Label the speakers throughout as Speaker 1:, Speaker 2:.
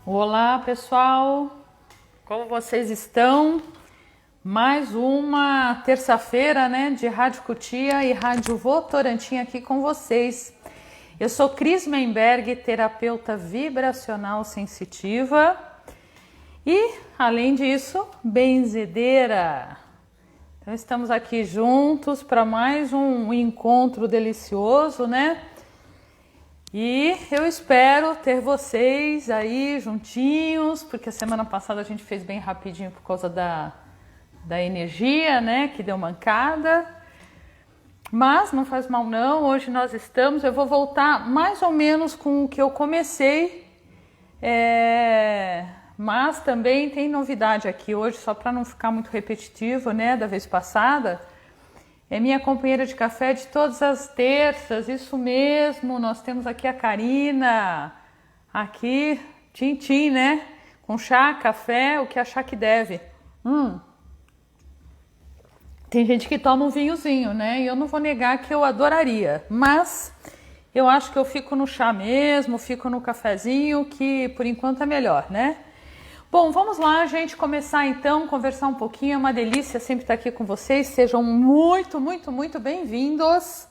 Speaker 1: Olá, pessoal! Como vocês estão? Mais uma terça-feira, né, de Rádio Cutia e Rádio Votorantim aqui com vocês. Eu sou Cris Menberg, terapeuta vibracional sensitiva e, além disso, benzedeira. Então, estamos aqui juntos para mais um encontro delicioso, né? E eu espero ter vocês aí juntinhos, porque a semana passada a gente fez bem rapidinho por causa da energia, né, que deu mancada. Mas não faz mal não, hoje nós estamos, eu vou voltar mais ou menos com o que eu comecei, mas também tem novidade aqui hoje, só para não ficar muito repetitivo, né, da vez passada. É minha companheira de café de todas as terças, isso mesmo, nós temos aqui a Karina, aqui, tintim, né, com chá, café, o que achar que deve. Tem gente que toma um vinhozinho, né, e eu não vou negar que eu adoraria, mas eu acho que eu fico no chá mesmo, fico no cafezinho, que por enquanto é melhor, né. Bom, vamos lá, gente, começar então, conversar um pouquinho, é uma delícia sempre estar aqui com vocês, sejam muito, muito, muito bem-vindos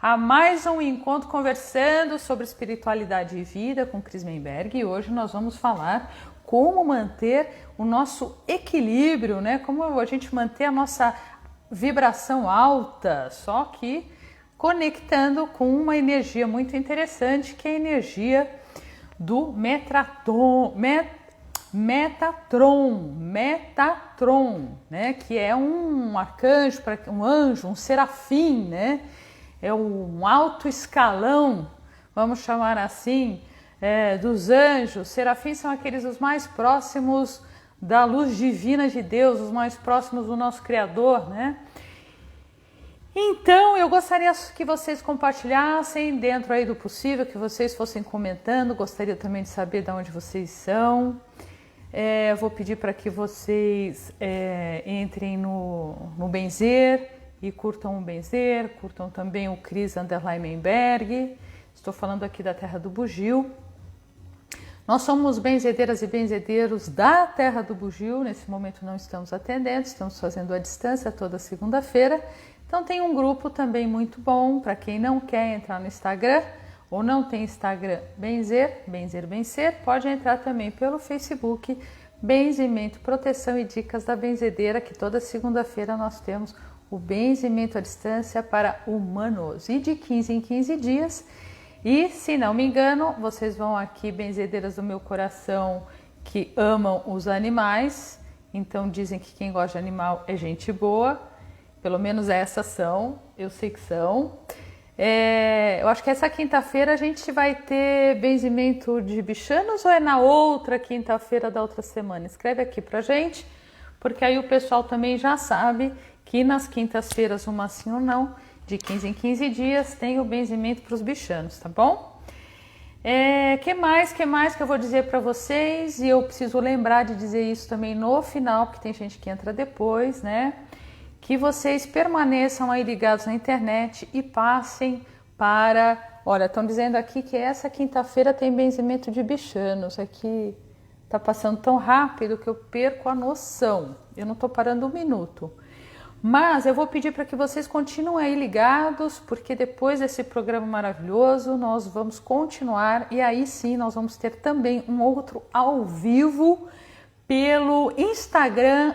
Speaker 1: a mais um encontro conversando sobre espiritualidade e vida com Cris Menberg, e hoje nós vamos falar como manter o nosso equilíbrio, né, como a gente manter a nossa vibração alta, só que conectando com uma energia muito interessante, que é a energia do Metatron, né, que é um arcanjo, um anjo, um serafim, né, é um alto escalão, vamos chamar assim, dos anjos. Serafins são aqueles os mais próximos da luz divina de Deus, os mais próximos do nosso Criador, né. Então, eu gostaria que vocês compartilhassem dentro aí do possível, que vocês fossem comentando, gostaria também de saber de onde vocês são. Vou pedir para que vocês entrem no Benzer e curtam o Benzer, curtam também o Cris Menberg. Estou falando aqui da Terra do Bugio. Nós somos benzedeiras e benzedeiros da Terra do Bugio. Nesse momento não estamos atendendo, estamos fazendo à distância toda segunda-feira. Então tem um grupo também muito bom para quem não quer entrar no Instagram ou não tem Instagram Benzer, pode entrar também pelo Facebook Benzimento, Proteção e Dicas da Benzedeira, que toda segunda-feira nós temos o benzimento à distância para humanos e de 15 em 15 dias. E se não me engano, vocês vão aqui, benzedeiras do meu coração, que amam os animais, então dizem que quem gosta de animal é gente boa, pelo menos essas são, eu sei que são. Eu acho que essa quinta-feira a gente vai ter benzimento de bichanos ou é na outra quinta-feira da outra semana? Escreve aqui pra gente, porque aí o pessoal também já sabe que nas quintas-feiras, uma sim ou não, de 15 em 15 dias, tem o benzimento para os bichanos, tá bom? Que mais que eu vou dizer para vocês? E eu preciso lembrar de dizer isso também no final, porque tem gente que entra depois, né? Que vocês permaneçam aí ligados na internet e passem para... Olha, estão dizendo aqui que essa quinta-feira tem benzimento de bichanos. Aqui tá passando tão rápido que eu perco a noção. Eu não estou parando um minuto. Mas eu vou pedir para que vocês continuem aí ligados, porque depois desse programa maravilhoso nós vamos continuar e aí sim nós vamos ter também um outro ao vivo pelo Instagram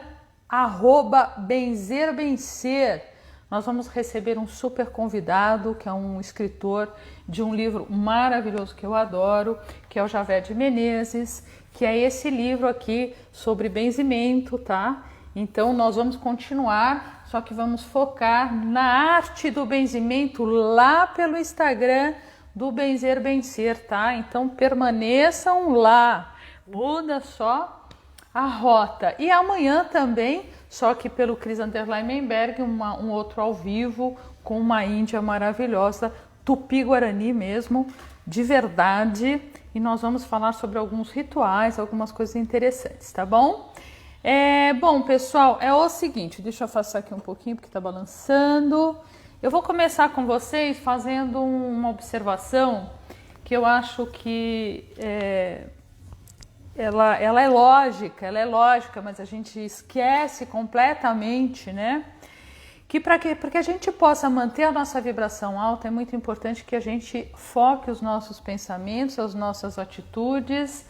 Speaker 1: @benzerbencer. Nós vamos receber um super convidado, que é um escritor de um livro maravilhoso que eu adoro, que é o Javed Menezes, que é esse livro aqui sobre benzimento, tá? Então nós vamos continuar, só que vamos focar na arte do benzimento lá pelo Instagram do Benzer Bencer, tá? Então permaneçam lá, muda só a rota. E amanhã também, só que pelo Cris Menberg, um outro ao vivo com uma índia maravilhosa, Tupi-Guarani mesmo, de verdade. E nós vamos falar sobre alguns rituais, algumas coisas interessantes, tá bom? Bom, pessoal, é o seguinte, deixa eu afastar aqui um pouquinho porque tá balançando. Eu vou começar com vocês fazendo uma observação que eu acho que ela é lógica, mas a gente esquece completamente, né? Que para que a gente possa manter a nossa vibração alta, é muito importante que a gente foque os nossos pensamentos, as nossas atitudes,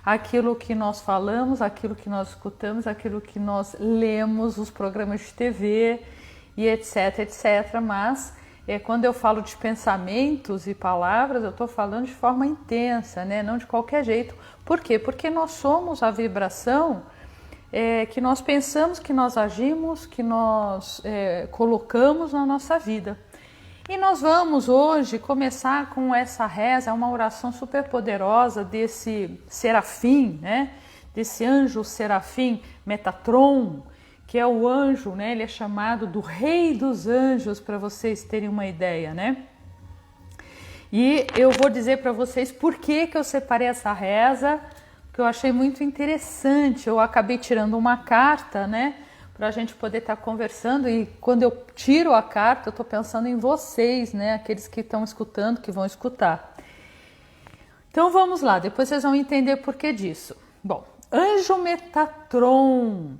Speaker 1: aquilo que nós falamos, aquilo que nós escutamos, aquilo que nós lemos, os programas de TV e etc, etc. Mas quando eu falo de pensamentos e palavras, eu estou falando de forma intensa, né? Não de qualquer jeito. Por quê? Porque nós somos a vibração que nós pensamos, que nós agimos, que nós colocamos na nossa vida. E nós vamos hoje começar com essa reza, uma oração super poderosa desse serafim, né? Desse anjo serafim Metatron, que é o anjo, né? Ele é chamado do rei dos anjos, para vocês terem uma ideia, né? E eu vou dizer para vocês por que eu separei essa reza, que eu achei muito interessante. Eu acabei tirando uma carta, né? Para a gente poder estar conversando, e quando eu tiro a carta, eu estou pensando em vocês, né? Aqueles que estão escutando, que vão escutar. Então vamos lá, depois vocês vão entender por que disso. Bom, anjo Metatron,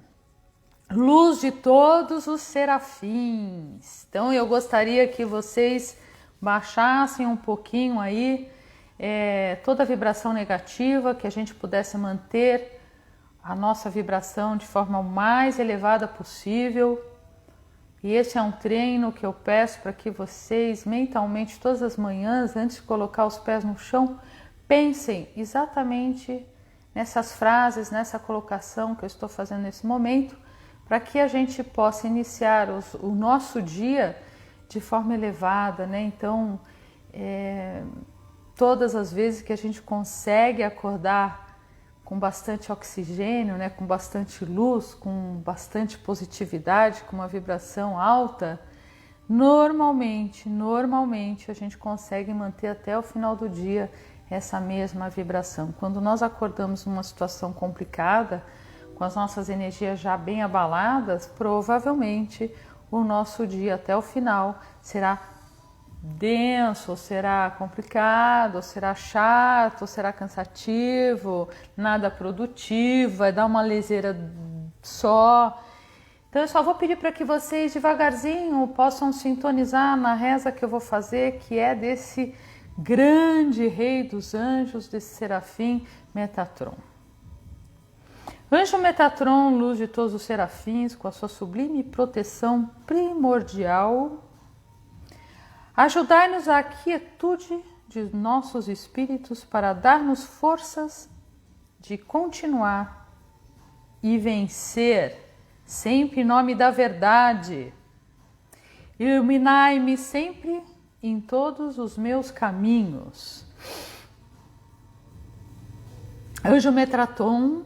Speaker 1: luz de todos os serafins. Então eu gostaria que vocês baixassem um pouquinho aí toda a vibração negativa, que a gente pudesse manter a nossa vibração de forma mais elevada possível. E esse é um treino que eu peço para que vocês mentalmente todas as manhãs, antes de colocar os pés no chão, pensem exatamente nessas frases, nessa colocação que eu estou fazendo nesse momento, para que a gente possa iniciar o nosso dia de forma elevada, né? Então, todas as vezes que a gente consegue acordar com bastante oxigênio, né, com bastante luz, com bastante positividade, com uma vibração alta, normalmente a gente consegue manter até o final do dia essa mesma vibração. Quando nós acordamos numa situação complicada, com as nossas energias já bem abaladas, provavelmente o nosso dia até o final será denso, ou será complicado, ou será chato, ou será cansativo, nada produtivo, vai dar uma leseira só. Então eu só vou pedir para que vocês devagarzinho possam sintonizar na reza que eu vou fazer, que é desse grande rei dos anjos, desse serafim Metatron. Anjo Metatron, luz de todos os serafins, com a sua sublime proteção primordial, ajudai-nos à quietude de nossos espíritos para dar-nos forças de continuar e vencer, sempre em nome da verdade. Iluminai-me sempre em todos os meus caminhos. Anjo Metatron,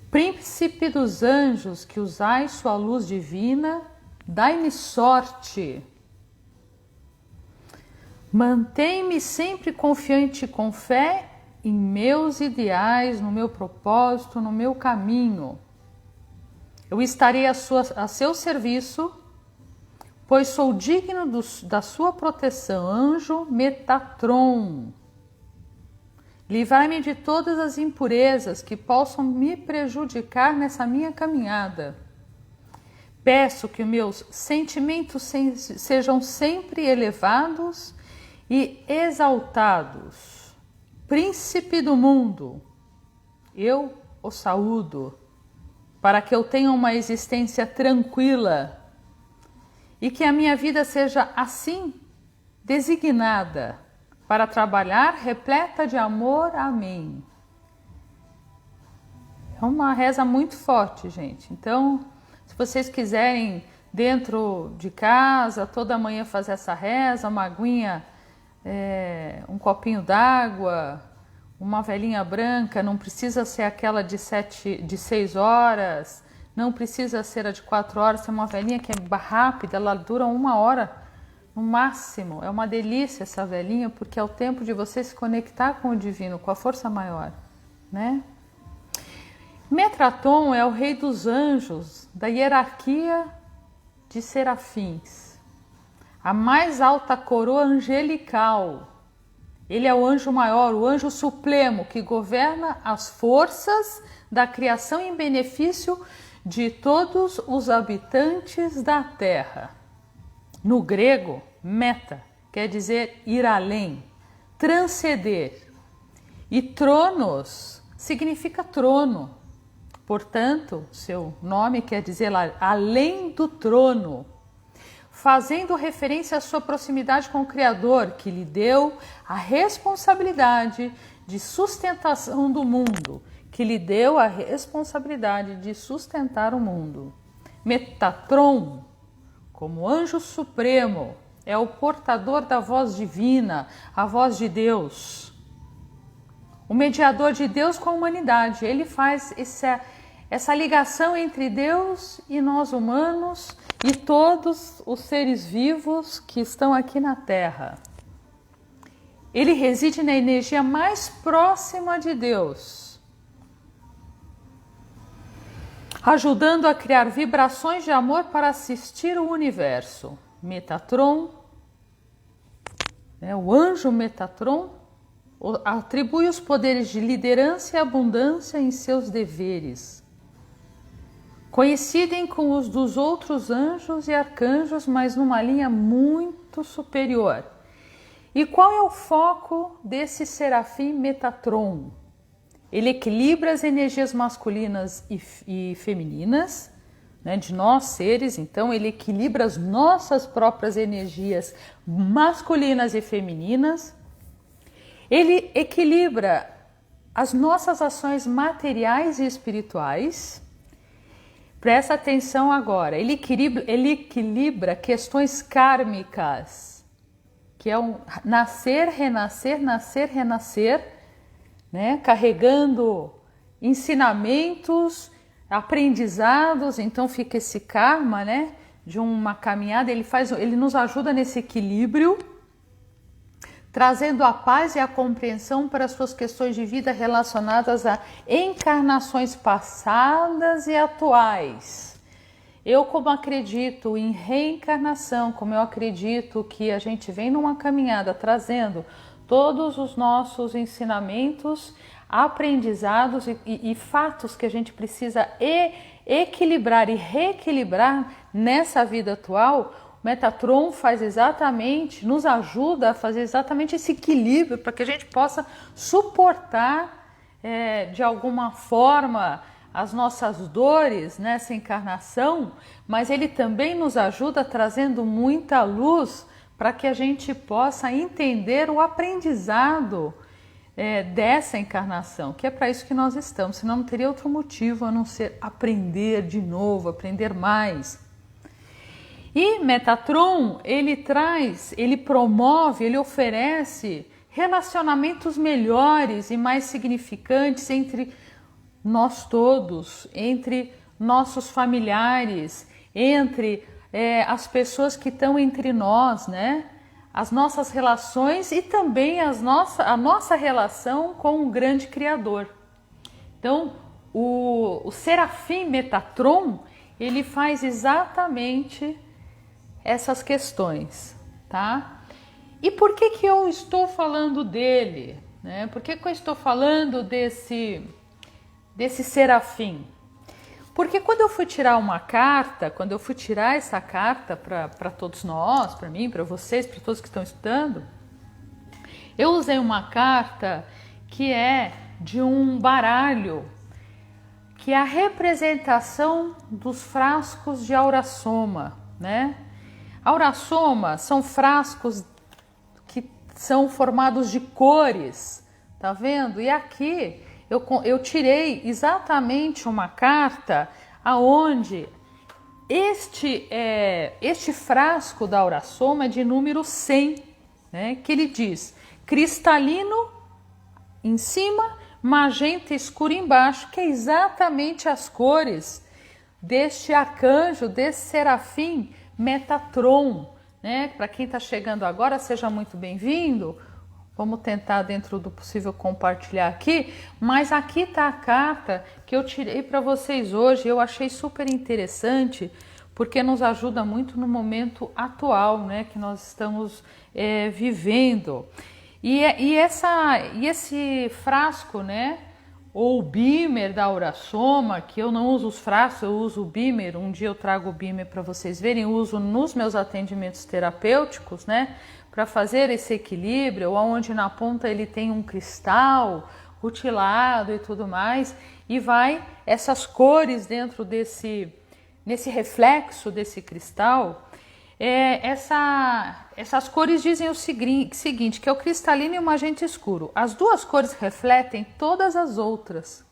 Speaker 1: príncipe dos anjos, que usais sua luz divina, dai-me sorte. Mantém-me sempre confiante e com fé em meus ideais, no meu propósito, no meu caminho. Eu estarei a seu serviço, pois sou digno da sua proteção, anjo Metatron. Livrai-me de todas as impurezas que possam me prejudicar nessa minha caminhada. Peço que meus sentimentos sejam sempre elevados e exaltados. Príncipe do mundo, eu o saúdo, para que eu tenha uma existência tranquila e que a minha vida seja assim designada para trabalhar repleta de amor. Amém. É uma reza muito forte, gente. Então, se vocês quiserem dentro de casa, toda manhã fazer essa reza, uma aguinha, um copinho d'água, uma velinha branca, não precisa ser aquela de 6 horas, não precisa ser a de 4 horas, é uma velinha que é rápida, ela dura 1 hora no máximo. É uma delícia essa velinha, porque é o tempo de você se conectar com o divino, com a força maior, né? Metatron é o rei dos anjos, da hierarquia de serafins, a mais alta coroa angelical. Ele é o anjo maior, o anjo supremo, que governa as forças da criação em benefício de todos os habitantes da terra. No grego, meta quer dizer ir além, transcender. E tronos significa trono. Portanto, seu nome quer dizer além do trono, fazendo referência à sua proximidade com o Criador, que lhe deu a responsabilidade de sustentação do mundo, que lhe deu a responsabilidade de sustentar o mundo. Metatron, como anjo supremo, é o portador da voz divina, a voz de Deus. O mediador de Deus com a humanidade. Ele faz essa ligação entre Deus e nós humanos e todos os seres vivos que estão aqui na Terra. Ele reside na energia mais próxima de Deus, ajudando a criar vibrações de amor para assistir o universo. Metatron, o anjo Metatron, atribui os poderes de liderança e abundância em seus deveres. Coincidem com os dos outros anjos e arcanjos, mas numa linha muito superior. E qual é o foco desse serafim Metatron? Ele equilibra as energias masculinas e femininas, de nós seres. Então ele equilibra as nossas próprias energias masculinas e femininas. Ele equilibra as nossas ações materiais e espirituais. Presta atenção agora, ele equilibra questões kármicas, que é um nascer, renascer, nascer, renascer, carregando ensinamentos, aprendizados. Então fica esse karma, de uma caminhada. Ele nos ajuda nesse equilíbrio, trazendo a paz e a compreensão para as suas questões de vida relacionadas a encarnações passadas e atuais. Eu, como acredito em reencarnação, como eu acredito que a gente vem numa caminhada trazendo todos os nossos ensinamentos, aprendizados e fatos que a gente precisa equilibrar e reequilibrar nessa vida atual, o Metatron nos ajuda a fazer exatamente esse equilíbrio para que a gente possa suportar de alguma forma as nossas dores nessa encarnação, mas ele também nos ajuda trazendo muita luz para que a gente possa entender o aprendizado dessa encarnação, que é para isso que nós estamos, senão não teria outro motivo a não ser aprender de novo, aprender mais. E Metatron, ele promove, ele oferece relacionamentos melhores e mais significantes entre nós todos, entre nossos familiares, entre as pessoas que estão entre nós, as nossas relações e também a nossa relação com o grande Criador. Então, o serafim Metatron, ele faz exatamente essas questões, tá? E por que eu estou falando dele? Por que eu estou falando desse serafim? Porque quando eu fui tirar essa carta para todos nós, para mim, para vocês, para todos que estão estudando, eu usei uma carta que é de um baralho, que é a representação dos frascos de Aura Soma, Aura Soma são frascos que são formados de cores, tá vendo? E aqui eu tirei exatamente uma carta aonde este frasco da Aura Soma é de número 100, que ele diz cristalino em cima, magenta escuro embaixo, que é exatamente as cores deste arcanjo, desse serafim Metatron. Para quem está chegando agora, seja muito bem-vindo. Vamos tentar, dentro do possível, compartilhar aqui, mas aqui está a carta que eu tirei para vocês hoje. Eu achei super interessante, porque nos ajuda muito no momento atual, que nós estamos vivendo. E esse frasco, né? Ou o Beamer da Aurasoma, que eu não uso os frascos, eu uso o Beamer. Um dia eu trago o Beamer para vocês verem, eu uso nos meus atendimentos terapêuticos, né? Para fazer esse equilíbrio, onde na ponta ele tem um cristal rutilado e tudo mais, e vai essas cores dentro nesse reflexo desse cristal. Essas cores dizem o seguinte, que é o cristalino e o magenta escuro. As duas cores refletem todas as outras.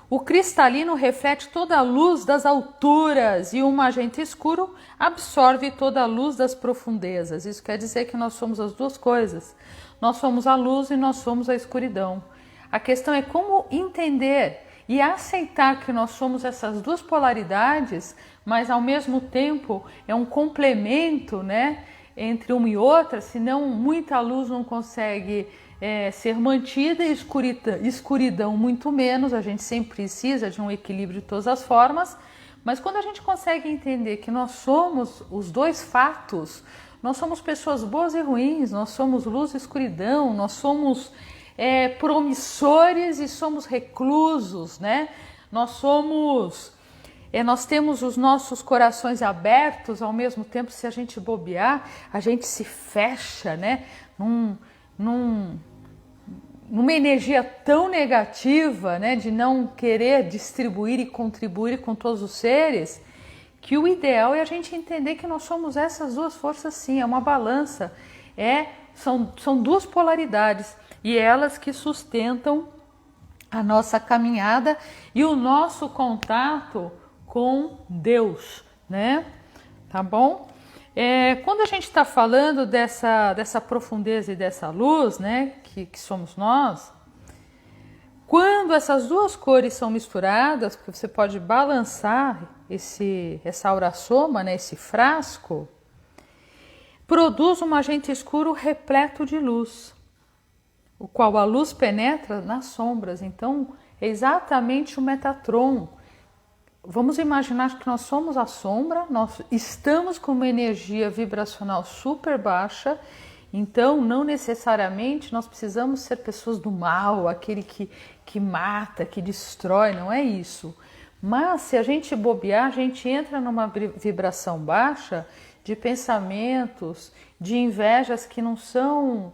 Speaker 1: O cristalino reflete toda a luz das alturas e o magenta escuro absorve toda a luz das profundezas. Isso quer dizer que nós somos as duas coisas. Nós somos a luz e nós somos a escuridão. A questão é como entender e aceitar que nós somos essas duas polaridades, mas ao mesmo tempo é um complemento, né, entre uma e outra, senão muita luz não consegue ser mantida e escuridão muito menos. A gente sempre precisa de um equilíbrio de todas as formas, mas quando a gente consegue entender que nós somos os dois fatos, nós somos pessoas boas e ruins, nós somos luz e escuridão, nós somos promissores e somos reclusos, né? Nós temos os nossos corações abertos, ao mesmo tempo, se a gente bobear, a gente se fecha, né? Numa energia tão negativa, né? De não querer distribuir e contribuir com todos os seres, que o ideal é a gente entender que nós somos essas duas forças, sim, é uma balança, são duas polaridades, e elas que sustentam a nossa caminhada e o nosso contato com Deus, né? Tá bom? Quando a gente está falando dessa profundeza e dessa luz, né, que somos nós, quando essas duas cores são misturadas, porque você pode balançar essa aurasoma, né, esse frasco, produz um magenta escuro repleto de luz, o qual a luz penetra nas sombras. Então, é exatamente o Metatron. Vamos imaginar que nós somos a sombra, nós estamos com uma energia vibracional super baixa, então não necessariamente nós precisamos ser pessoas do mal, aquele que mata, que destrói, não é isso. Mas se a gente bobear, a gente entra numa vibração baixa de pensamentos, de invejas que não são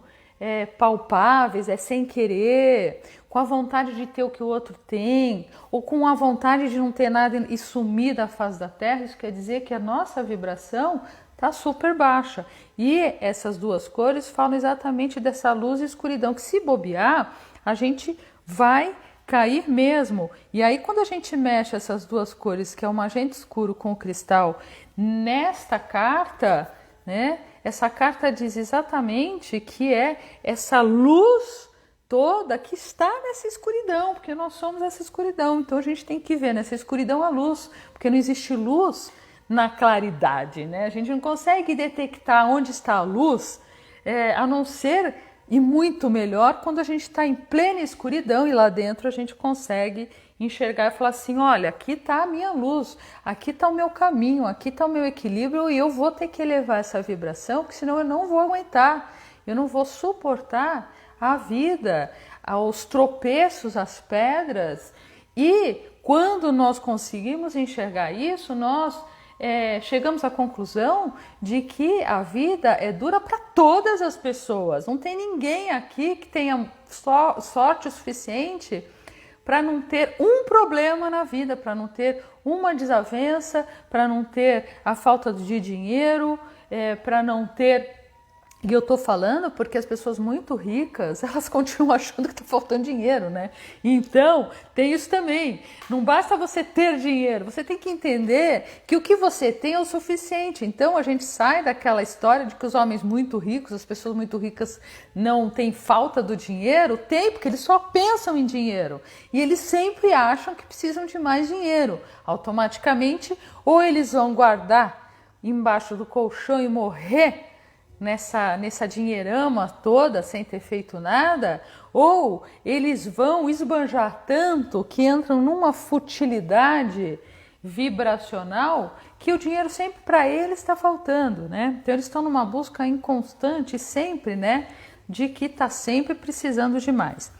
Speaker 1: palpáveis, sem querer, com a vontade de ter o que o outro tem, ou com a vontade de não ter nada e sumir da face da Terra. Isso quer dizer que a nossa vibração está super baixa. E essas duas cores falam exatamente dessa luz e escuridão, que se bobear, a gente vai cair mesmo. E aí quando a gente mexe essas duas cores, que é o magenta escuro com o cristal, nesta carta, né? Essa carta diz exatamente que é essa luz toda que está nessa escuridão, porque nós somos essa escuridão. Então a gente tem que ver nessa escuridão a luz, porque não existe luz na claridade, né? A gente não consegue detectar onde está a luz, a não ser, e muito melhor, quando a gente está em plena escuridão e lá dentro a gente consegue enxergar e falar assim, olha, aqui está a minha luz, aqui está o meu caminho, aqui está o meu equilíbrio, e eu vou ter que elevar essa vibração, porque senão eu não vou aguentar, eu não vou suportar a vida, aos tropeços, às pedras. E quando nós conseguimos enxergar isso, nós chegamos à conclusão de que a vida é dura para todas as pessoas. Não tem ninguém aqui que tenha sorte o suficiente para não ter um problema na vida, para não ter uma desavença, para não ter a falta de dinheiro, para não ter... E eu tô falando porque as pessoas muito ricas, elas continuam achando que tá faltando dinheiro, né? Então, tem isso também. Não basta você ter dinheiro, você tem que entender que o que você tem é o suficiente. Então, a gente sai daquela história de que os homens muito ricos, as pessoas muito ricas não têm falta do dinheiro. Tem, porque eles só pensam em dinheiro. E eles sempre acham que precisam de mais dinheiro. Automaticamente, ou eles vão guardar embaixo do colchão e morrer nessa dinheirama toda sem ter feito nada, ou eles vão esbanjar tanto que entram numa futilidade vibracional que o dinheiro sempre para eles está faltando, né? Então eles estão numa busca inconstante sempre, né, de que está sempre precisando de mais.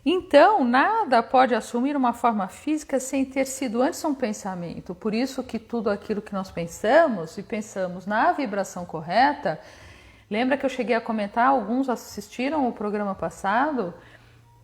Speaker 1: Então, nada pode assumir uma forma física sem ter sido antes um pensamento. Por isso que tudo aquilo que nós pensamos, e pensamos na vibração correta, lembra que eu cheguei a comentar, alguns assistiram o programa passado,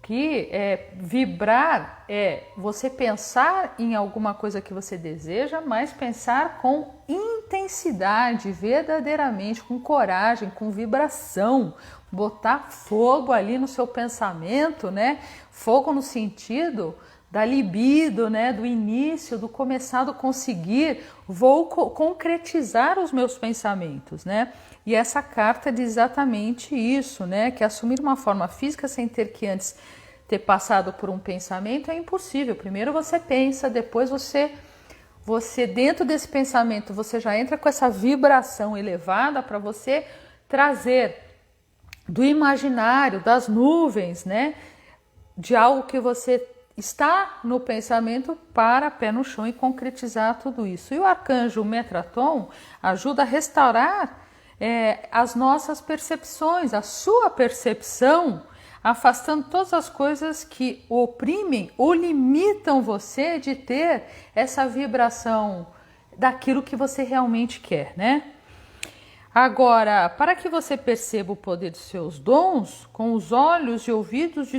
Speaker 1: que vibrar é você pensar em alguma coisa que você deseja, mas pensar com intensidade, verdadeiramente, com coragem, com vibração, botar fogo ali no seu pensamento, né? Fogo no sentido da libido, né? Do início, do começar, do conseguir, vou concretizar os meus pensamentos, né? E essa carta diz exatamente isso, né? Que assumir uma forma física sem ter que antes ter passado por um pensamento é impossível. Primeiro você pensa, depois você dentro desse pensamento, você já entra com essa vibração elevada para você trazer do imaginário, das nuvens, né? De algo que você está no pensamento para pé no chão e concretizar tudo isso. E o arcanjo Metatron ajuda a restaurar as nossas percepções, a sua percepção, afastando todas as coisas que oprimem ou limitam você de ter essa vibração daquilo que você realmente quer, né? Agora, para que você perceba o poder dos seus dons, com os olhos e ouvidos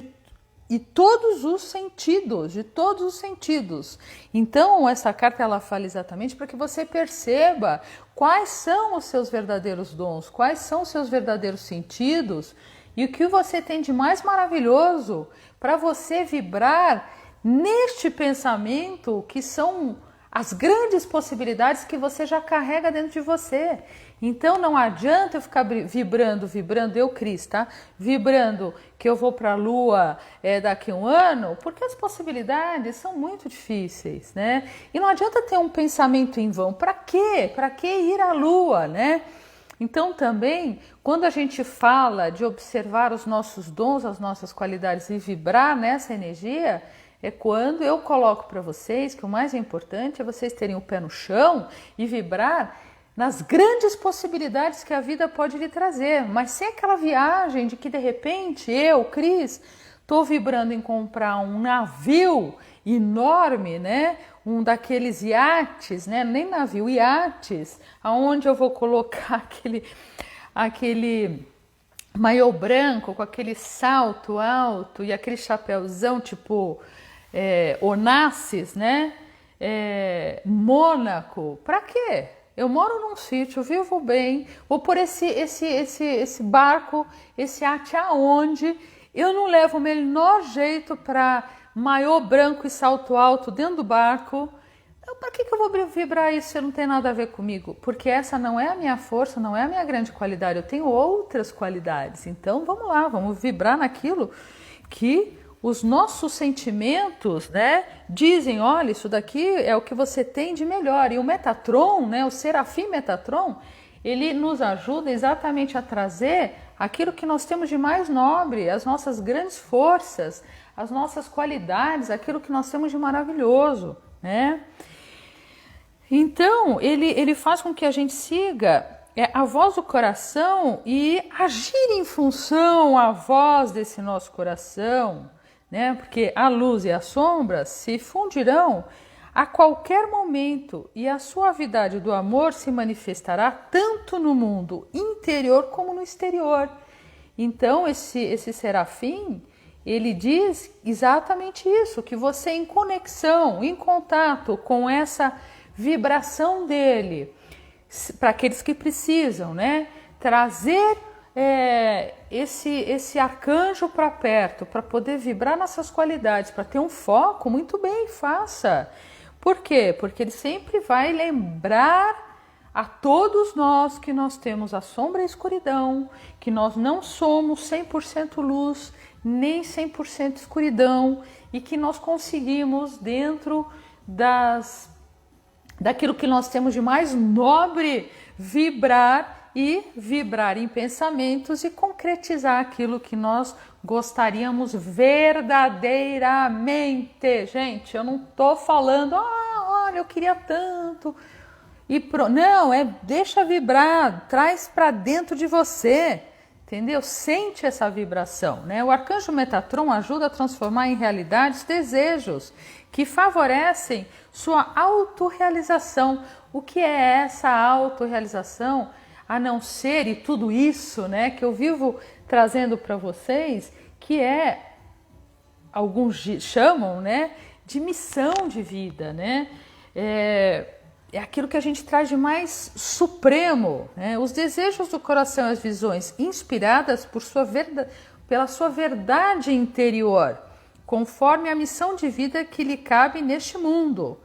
Speaker 1: e todos os sentidos, de todos os sentidos. Então, essa carta ela fala exatamente para que você perceba quais são os seus verdadeiros dons, quais são os seus verdadeiros sentidos e o que você tem de mais maravilhoso para você vibrar neste pensamento que são as grandes possibilidades que você já carrega dentro de você. Então não adianta eu ficar vibrando, eu Cris, tá? Vibrando que eu vou para a Lua daqui a um ano, porque as possibilidades são muito difíceis, né? E não adianta ter um pensamento em vão. Para quê? Para que ir à Lua, né? Então também, quando a gente fala de observar os nossos dons, as nossas qualidades e vibrar nessa energia, é quando eu coloco para vocês que o mais importante é vocês terem o pé no chão e vibrar nas grandes possibilidades que a vida pode lhe trazer, mas sem aquela viagem de que de repente eu, Cris, estou vibrando em comprar um navio enorme, né? Um daqueles iates, né? Nem navio, iates, aonde eu vou colocar aquele maiô branco com aquele salto alto e aquele chapéuzão tipo Onassis, né? Mônaco, para quê? Eu moro num sítio, vivo bem, vou por esse barco, esse iate aonde eu não levo o menor jeito para maiô branco e salto alto dentro do barco. Então, para que eu vou vibrar isso se não tem nada a ver comigo? Porque essa não é a minha força, não é a minha grande qualidade, eu tenho outras qualidades. Então vamos lá, vamos vibrar naquilo que os nossos sentimentos, né, dizem, olha, isso daqui é o que você tem de melhor. E o Metatron, né, o Serafim Metatron, ele nos ajuda exatamente a trazer aquilo que nós temos de mais nobre, as nossas grandes forças, as nossas qualidades, aquilo que nós temos de maravilhoso, né? Então, ele faz com que a gente siga a voz do coração e agir em função à voz desse nosso coração, né? Porque a luz e a sombra se fundirão a qualquer momento e a suavidade do amor se manifestará tanto no mundo interior como no exterior. Então esse serafim, ele diz exatamente isso, que você em conexão, em contato com essa vibração dele, para aqueles que precisam, né? Trazer esse arcanjo para perto, para poder vibrar nessas qualidades, para ter um foco, muito bem, faça. Por quê? Porque ele sempre vai lembrar a todos nós que nós temos a sombra e a escuridão, que nós não somos 100% luz, nem 100% escuridão, e que nós conseguimos, dentro daquilo que nós temos de mais nobre, vibrar em pensamentos e concretizar aquilo que nós gostaríamos verdadeiramente. Gente, eu não estou falando, olha, eu queria tanto. Não, deixa vibrar, traz para dentro de você. entendeu? Sente essa vibração, né? O arcanjo Metatron ajuda a transformar em realidade os desejos que favorecem sua autorrealização. O que é essa autorrealização? A não ser, e tudo isso, né, que eu vivo trazendo para vocês, que é, alguns chamam, né, de missão de vida, né? É aquilo que a gente traz de mais supremo, né? Os desejos do coração e as visões inspiradas pela sua verdade interior, conforme a missão de vida que lhe cabe neste mundo.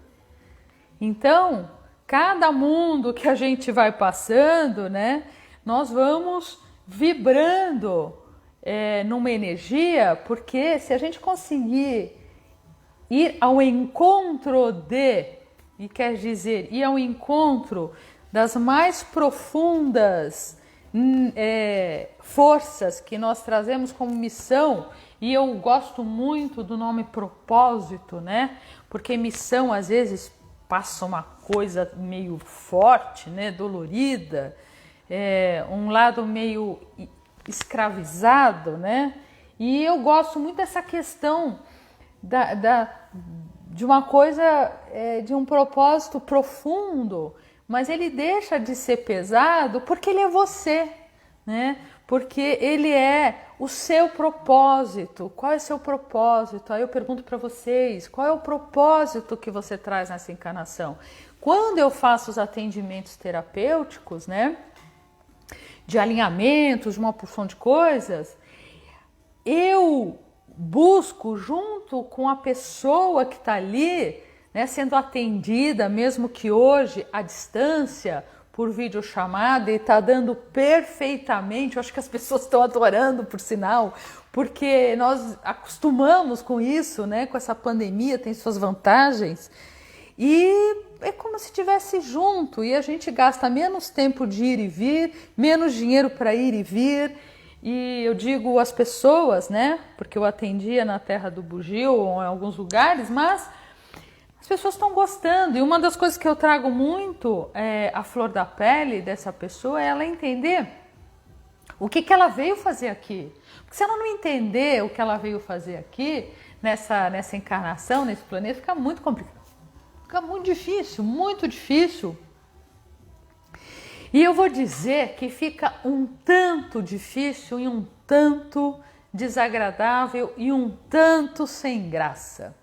Speaker 1: Então, cada mundo que a gente vai passando, né, nós vamos vibrando numa energia, porque se a gente conseguir ir ao encontro e quer dizer, ir ao encontro das mais profundas forças que nós trazemos como missão, e eu gosto muito do nome propósito, né? Porque missão às vezes passa uma coisa meio forte, né? Dolorida, um lado meio escravizado, né? E eu gosto muito dessa questão de uma coisa, de um propósito profundo, mas ele deixa de ser pesado porque ele é você, né? Porque ele é o seu propósito. Qual é o seu propósito? Aí eu pergunto para vocês, qual é o propósito que você traz nessa encarnação? Quando eu faço os atendimentos terapêuticos, né, de alinhamentos, de uma porção de coisas, eu busco junto com a pessoa que está ali, né, sendo atendida, mesmo que hoje à distância, por videochamada, e está dando perfeitamente. Eu acho que as pessoas estão adorando, por sinal, porque nós acostumamos com isso, né, com essa pandemia, tem suas vantagens, e é como se estivesse junto, e a gente gasta menos tempo de ir e vir, menos dinheiro para ir e vir. E eu digo as pessoas, né, porque eu atendia na Terra do Bugio ou em alguns lugares, mas as pessoas estão gostando. E uma das coisas que eu trago muito a flor da pele dessa pessoa é ela entender o que ela veio fazer aqui. Porque se ela não entender o que ela veio fazer aqui, nessa encarnação, nesse planeta, fica muito complicado. Fica muito difícil, muito difícil. E eu vou dizer que fica um tanto difícil e um tanto desagradável e um tanto sem graça.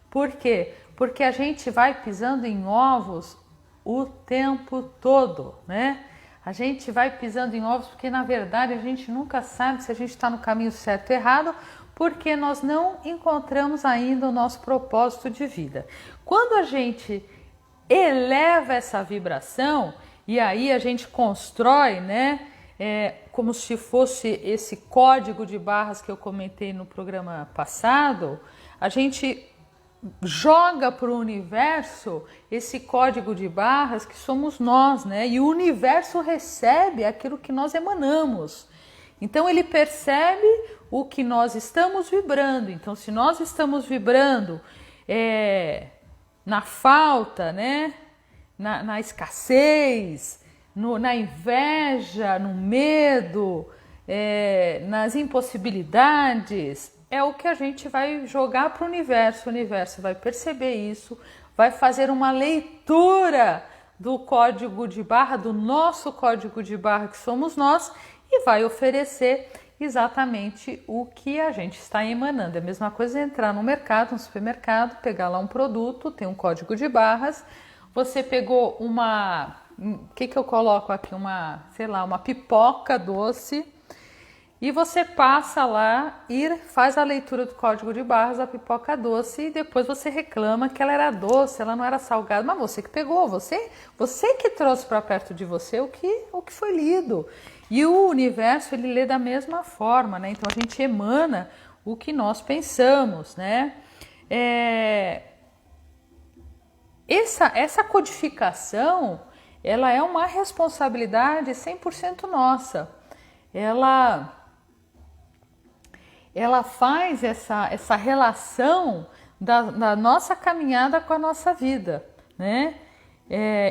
Speaker 1: Por quê? Porque a gente vai pisando em ovos o tempo todo, né? A gente vai pisando em ovos porque, na verdade, a gente nunca sabe se a gente está no caminho certo ou errado, porque nós não encontramos ainda o nosso propósito de vida. Quando a gente eleva essa vibração, e aí a gente constrói, né, como se fosse esse código de barras que eu comentei no programa passado, a gente joga para o universo esse código de barras que somos nós, né? E o universo recebe aquilo que nós emanamos. Então ele percebe o que nós estamos vibrando. Então, se nós estamos vibrando na falta, né, na escassez, na inveja, no medo, nas impossibilidades, é o que a gente vai jogar para o universo vai perceber isso, vai fazer uma leitura do código de barra, do nosso código de barra que somos nós, e vai oferecer exatamente o que a gente está emanando. É a mesma coisa entrar no mercado, no supermercado, pegar lá um produto, tem um código de barras, você pegou o que eu coloco aqui? Uma pipoca doce, e você passa lá e faz a leitura do código de barras da pipoca doce, e depois você reclama que ela era doce, ela não era salgada, mas você que pegou, você que trouxe para perto de você o que foi lido. E o universo, ele lê da mesma forma, né? Então a gente emana o que nós pensamos, né? Essa codificação, ela é uma responsabilidade 100% nossa. Ela faz essa relação da nossa caminhada com a nossa vida, né?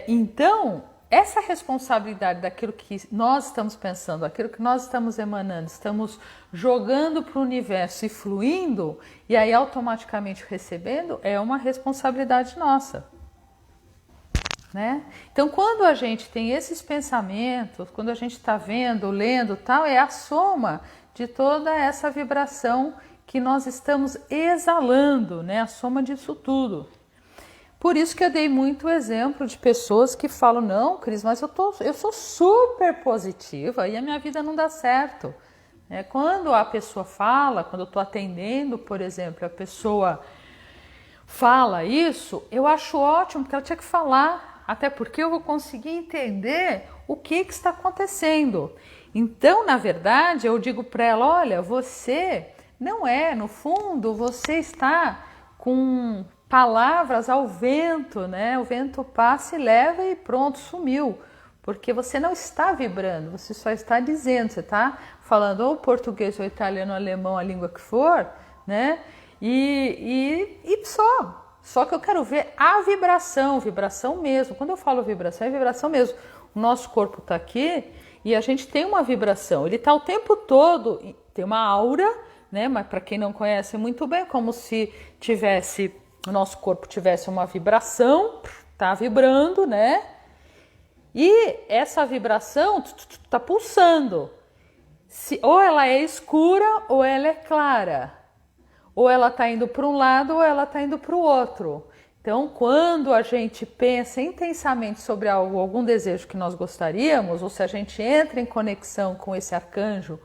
Speaker 1: Então, essa responsabilidade daquilo que nós estamos pensando, aquilo que nós estamos emanando, estamos jogando para o universo e fluindo, e aí automaticamente recebendo, é uma responsabilidade nossa. Né? Então, quando a gente tem esses pensamentos, quando a gente está vendo, lendo, tal, é a soma de toda essa vibração que nós estamos exalando, né? A soma disso tudo. Por isso que eu dei muito exemplo de pessoas que falam, não, Cris, mas eu sou super positiva e a minha vida não dá certo. Quando a pessoa fala, quando eu estou atendendo, por exemplo, a pessoa fala isso, eu acho ótimo, porque ela tinha que falar. Até porque eu vou conseguir entender o que está acontecendo. Então, na verdade, eu digo para ela, olha, você não é, no fundo, você está com palavras ao vento, né? O vento passa e leva e pronto, sumiu. Porque você não está vibrando, você só está dizendo, você está falando ou português, ou italiano, ou alemão, a língua que for, né? E só. Só que eu quero ver a vibração mesmo. Quando eu falo vibração, é vibração mesmo. O nosso corpo está aqui e a gente tem uma vibração. Ele está o tempo todo, tem uma aura, né? Mas para quem não conhece muito bem, como se o nosso corpo tivesse uma vibração, tá vibrando, né? E essa vibração está pulsando. Ou ela é escura ou ela é clara. Ou ela está indo para um lado ou ela está indo para o outro. Então, quando a gente pensa intensamente sobre algum desejo que nós gostaríamos, ou se a gente entra em conexão com esse arcanjo,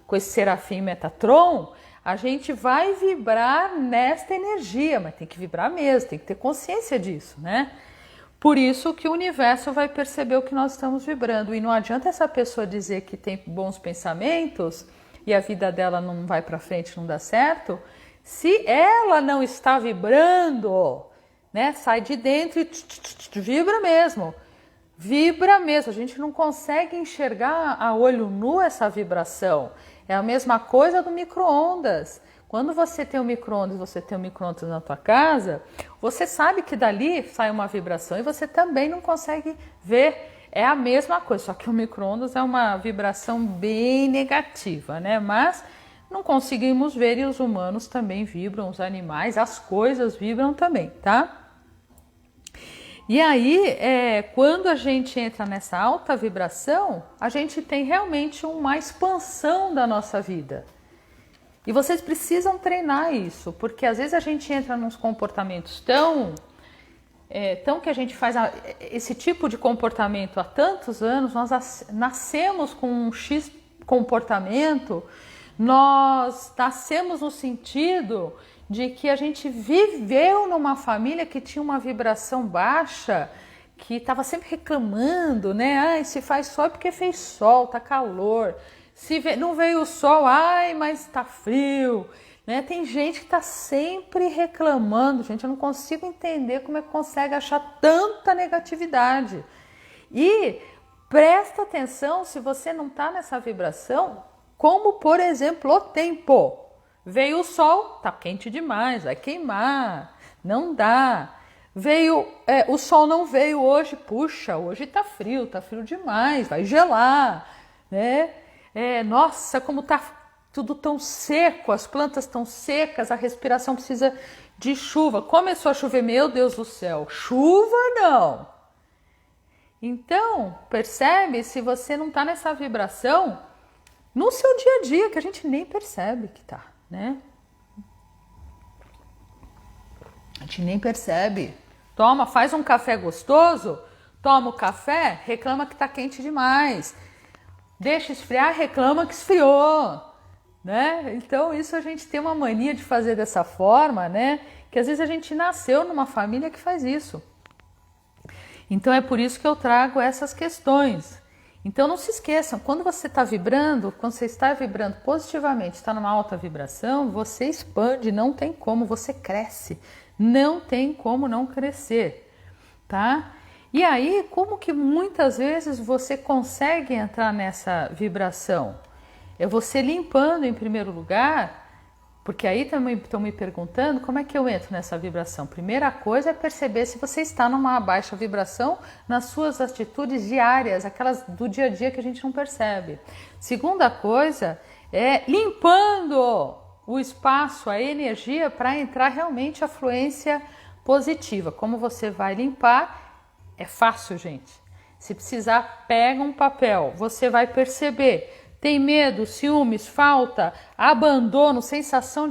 Speaker 1: com esse serafim Metatron, a gente vai vibrar nesta energia, mas tem que vibrar mesmo, tem que ter consciência disso, né? Por isso que o universo vai perceber o que nós estamos vibrando. E não adianta essa pessoa dizer que tem bons pensamentos e a vida dela não vai para frente, não dá certo, se ela não está vibrando, né? Sai de dentro e vibra mesmo. Vibra mesmo. A gente não consegue enxergar a olho nu essa vibração. É a mesma coisa do micro-ondas. Quando você tem um micro-ondas, na tua casa, você sabe que dali sai uma vibração e você também não consegue ver. É a mesma coisa, só que o micro-ondas é uma vibração bem negativa, né? Mas não conseguimos ver e os humanos também vibram, os animais, as coisas vibram também, tá? E aí, quando a gente entra nessa alta vibração, a gente tem realmente uma expansão da nossa vida. E vocês precisam treinar isso, porque às vezes a gente entra nos comportamentos tão que a gente faz esse tipo de comportamento há tantos anos, nós nascemos com um X comportamento, nós nascemos no sentido de que a gente viveu numa família que tinha uma vibração baixa, que estava sempre reclamando, né? Ai, se faz sol é porque fez sol, tá calor. Se não veio o sol, ai, mas tá frio. Né? Tem gente que está sempre reclamando, gente. Eu não consigo entender como é que consegue achar tanta negatividade. E presta atenção se você não está nessa vibração, como por exemplo o tempo. Veio o sol, tá quente demais, vai queimar, não dá. O sol não veio hoje, puxa, hoje tá frio demais, vai gelar, né? Nossa, como tá tudo tão seco, as plantas tão secas, a respiração precisa de chuva. Começou a chover, meu Deus do céu, chuva não. Então, percebe se você não tá nessa vibração no seu dia a dia, que a gente nem percebe que tá, né? A gente nem percebe. Toma, faz um café gostoso, toma o café, reclama que tá quente demais. Deixa esfriar, reclama que esfriou, né? Então isso a gente tem uma mania de fazer dessa forma, né? Que às vezes a gente nasceu numa família que faz isso. Então é por isso que eu trago essas questões. Então não se esqueçam, quando você está vibrando positivamente, está numa alta vibração, você expande, não tem como, você cresce, não tem como não crescer, tá? E aí, como que muitas vezes você consegue entrar nessa vibração? É você limpando em primeiro lugar Porque aí também estão me perguntando como é que eu entro nessa vibração. Primeira coisa é perceber se você está numa baixa vibração nas suas atitudes diárias, aquelas do dia a dia que a gente não percebe. Segunda coisa é limpando o espaço, a energia para entrar realmente a fluência positiva. Como você vai limpar? É fácil, gente. Se precisar, pega um papel, você vai perceber. Tem medo, ciúmes, falta, abandono, sensação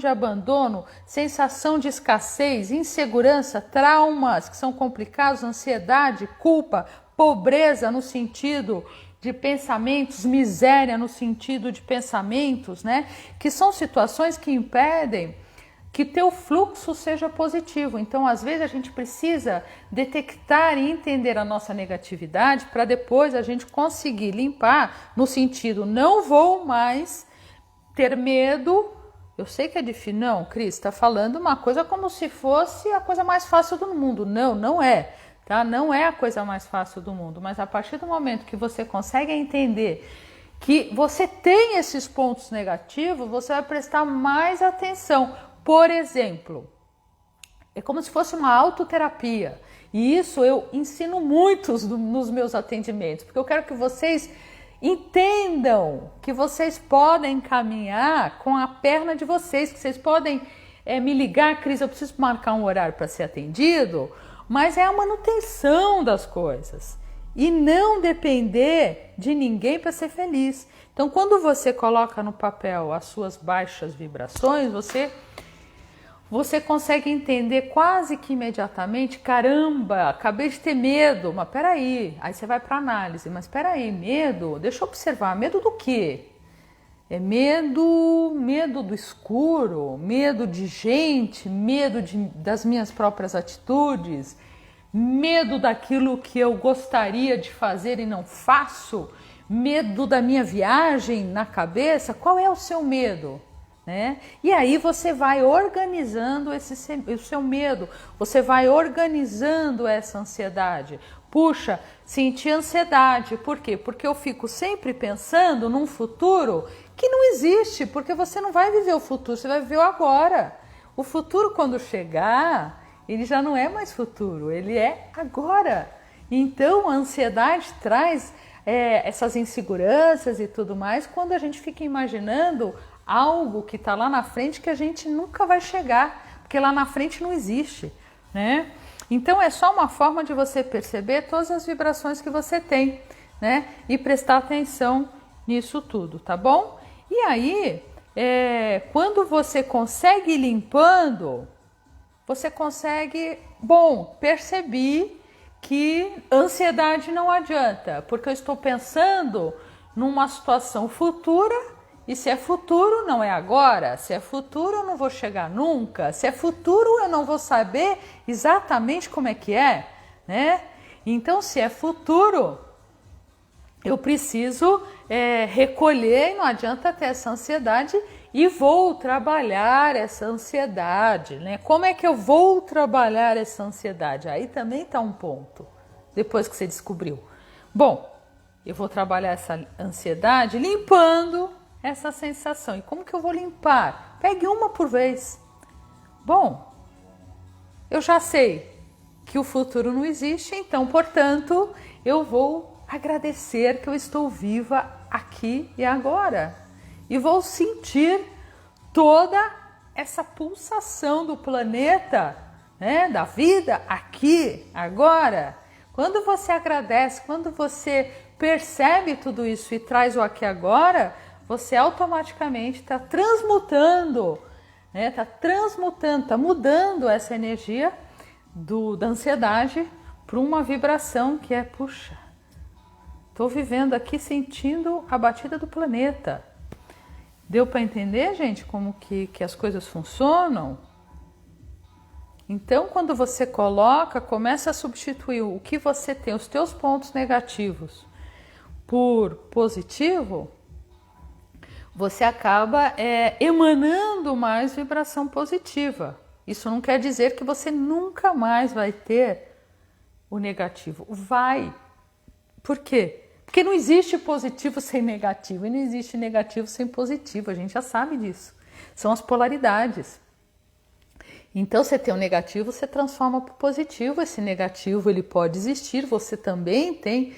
Speaker 1: de escassez, insegurança, traumas que são complicados, ansiedade, culpa, pobreza no sentido de pensamentos, miséria no sentido de pensamentos, né? Que são situações que impedem que teu fluxo seja positivo. Então, às vezes, a gente precisa detectar e entender a nossa negatividade para depois a gente conseguir limpar no sentido, não vou mais ter medo. Eu sei que é difícil. Não, Cris, está falando uma coisa como se fosse a coisa mais fácil do mundo. Não, não é. Tá? Não é a coisa mais fácil do mundo. Mas a partir do momento que você consegue entender que você tem esses pontos negativos, você vai prestar mais atenção. Por exemplo, é como se fosse uma autoterapia. E isso eu ensino muitos nos meus atendimentos, porque eu quero que vocês entendam que vocês podem caminhar com a perna de vocês, que vocês podem me ligar, Cris, eu preciso marcar um horário para ser atendido, mas é a manutenção das coisas e não depender de ninguém para ser feliz. Então, quando você coloca no papel as suas baixas vibrações, você consegue entender quase que imediatamente, caramba, acabei de ter medo, mas peraí, aí você vai para análise, mas peraí, medo, deixa eu observar, medo do quê? É medo do escuro, medo de gente, medo das minhas próprias atitudes, medo daquilo que eu gostaria de fazer e não faço, medo da minha viagem na cabeça, qual é o seu medo? Né? E aí você vai organizando o seu medo, você vai organizando essa ansiedade. Puxa, senti ansiedade, por quê? Porque eu fico sempre pensando num futuro que não existe, porque você não vai viver o futuro, você vai viver o agora. O futuro, quando chegar, ele já não é mais futuro, ele é agora. Então a ansiedade traz essas inseguranças e tudo mais quando a gente fica imaginando algo que está lá na frente que a gente nunca vai chegar, porque lá na frente não existe, né? Então é só uma forma de você perceber todas as vibrações que você tem, né? E prestar atenção nisso tudo, tá bom? E aí, quando você consegue ir limpando, você consegue, percebi que ansiedade não adianta, porque eu estou pensando numa situação futura. E se é futuro, não é agora. Se é futuro, eu não vou chegar nunca. Se é futuro, eu não vou saber exatamente como é que é, né? Então, se é futuro, eu preciso recolher, e não adianta ter essa ansiedade, e vou trabalhar essa ansiedade, né? Como é que eu vou trabalhar essa ansiedade? Aí também está um ponto, depois que você descobriu. Bom, eu vou trabalhar essa ansiedade limpando essa sensação. E como que eu vou limpar? Pegue uma por vez. Bom, eu já sei que o futuro não existe, então, portanto, eu vou agradecer que eu estou viva aqui e agora. E vou sentir toda essa pulsação do planeta, né, da vida aqui, agora. Quando você agradece, quando você percebe tudo isso e traz o aqui agora, você automaticamente está transmutando, né? Está mudando essa energia da ansiedade para uma vibração que é, puxa, estou vivendo aqui sentindo a batida do planeta. Deu para entender, gente, como que as coisas funcionam? Então, quando você começa a substituir o que você tem, os teus pontos negativos, por positivo, você acaba emanando mais vibração positiva. Isso não quer dizer que você nunca mais vai ter o negativo. Vai. Por quê? Porque não existe positivo sem negativo e não existe negativo sem positivo. A gente já sabe disso. São as polaridades. Então, você tem o negativo, você transforma para o positivo. Esse negativo, ele pode existir. Você também tem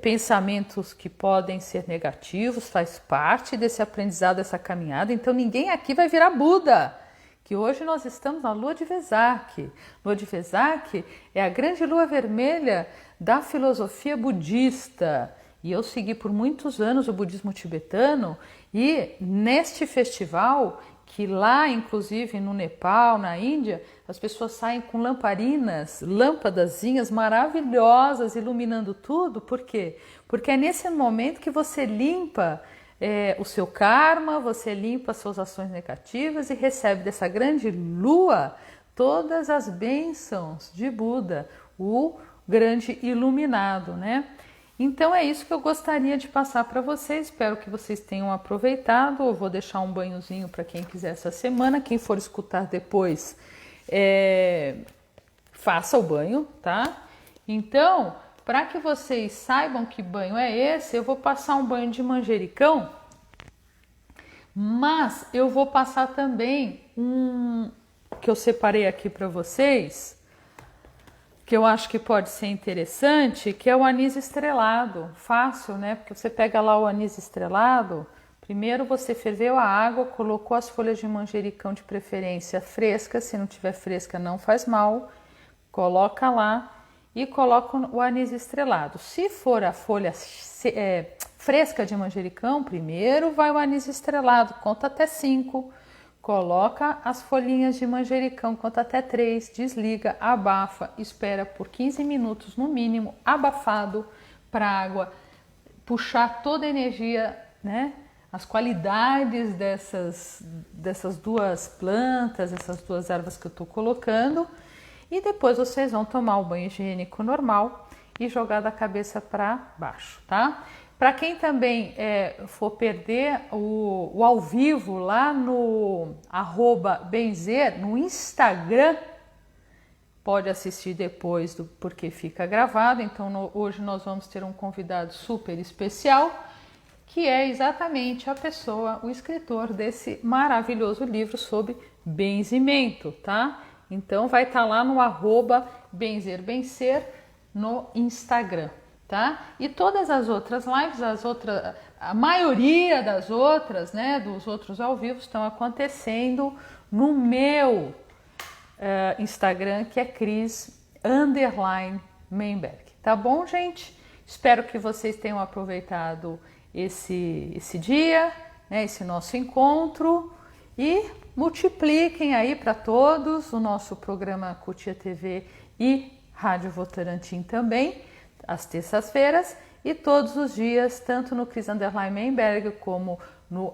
Speaker 1: pensamentos que podem ser negativos, faz parte desse aprendizado, dessa caminhada. Então, ninguém aqui vai virar Buda. Que hoje nós estamos na Lua de Vesak. Lua de Vesak é a grande lua vermelha da filosofia budista. E eu segui por muitos anos o budismo tibetano. E neste festival, que lá, inclusive no Nepal, na Índia, as pessoas saem com lamparinas, lâmpadazinhas maravilhosas, iluminando tudo. Por quê? Porque é nesse momento que você limpa o seu karma, você limpa as suas ações negativas e recebe dessa grande lua todas as bênçãos de Buda, o grande iluminado, né? Então é isso que eu gostaria de passar para vocês. Espero que vocês tenham aproveitado. Eu vou deixar um banhozinho para quem quiser essa semana. Quem for escutar depois, faça o banho, tá? Então, para que vocês saibam que banho é esse, eu vou passar um banho de manjericão, mas eu vou passar também um que eu separei aqui para vocês, que eu acho que pode ser interessante, que é o anis estrelado. Fácil, né? Porque você pega lá o anis estrelado, primeiro você ferveu a água, colocou as folhas de manjericão de preferência frescas, se não tiver fresca não faz mal, coloca lá e coloca o anis estrelado. Se for a folha fresca de manjericão, primeiro vai o anis estrelado, conta até 5. Coloca as folhinhas de manjericão, conta até 3, desliga, abafa, espera por 15 minutos no mínimo, abafado, para a água puxar toda a energia, né? As qualidades dessas duas plantas, essas duas ervas que eu estou colocando. E depois vocês vão tomar o banho higiênico normal e jogar da cabeça para baixo, tá? Para quem também for perder o ao vivo lá no @benzer, no Instagram, pode assistir depois, porque fica gravado. Então hoje nós vamos ter um convidado super especial, que é exatamente a pessoa, o escritor desse maravilhoso livro sobre benzimento, tá? Então vai estar lá no @benzerbencer no Instagram. Tá? E todas as outras lives, a maioria das outras, né, dos outros ao vivo estão acontecendo no meu Instagram, que é Cris_Meinberg. Tá bom, gente? Espero que vocês tenham aproveitado esse dia, né, esse nosso encontro, e multipliquem aí para todos o nosso programa Cutia TV e Rádio Votorantim também, às terças-feiras e todos os dias, tanto no Cris_Meinberg como no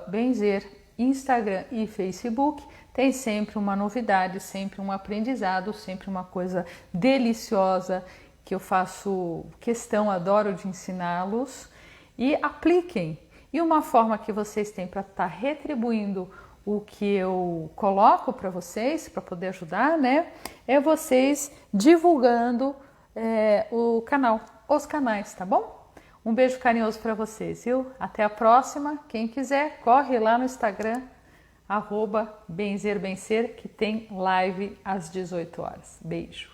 Speaker 1: @benzer, Instagram e Facebook. Tem sempre uma novidade, sempre um aprendizado, sempre uma coisa deliciosa que eu faço questão, adoro de ensiná-los. E apliquem. E uma forma que vocês têm para estar retribuindo o que eu coloco para vocês, para poder ajudar, né? É vocês divulgando o canal, os canais, tá bom? Um beijo carinhoso para vocês, viu? Até a próxima. Quem quiser, corre lá no Instagram, @benzerbencer, que tem live às 18 horas. Beijo.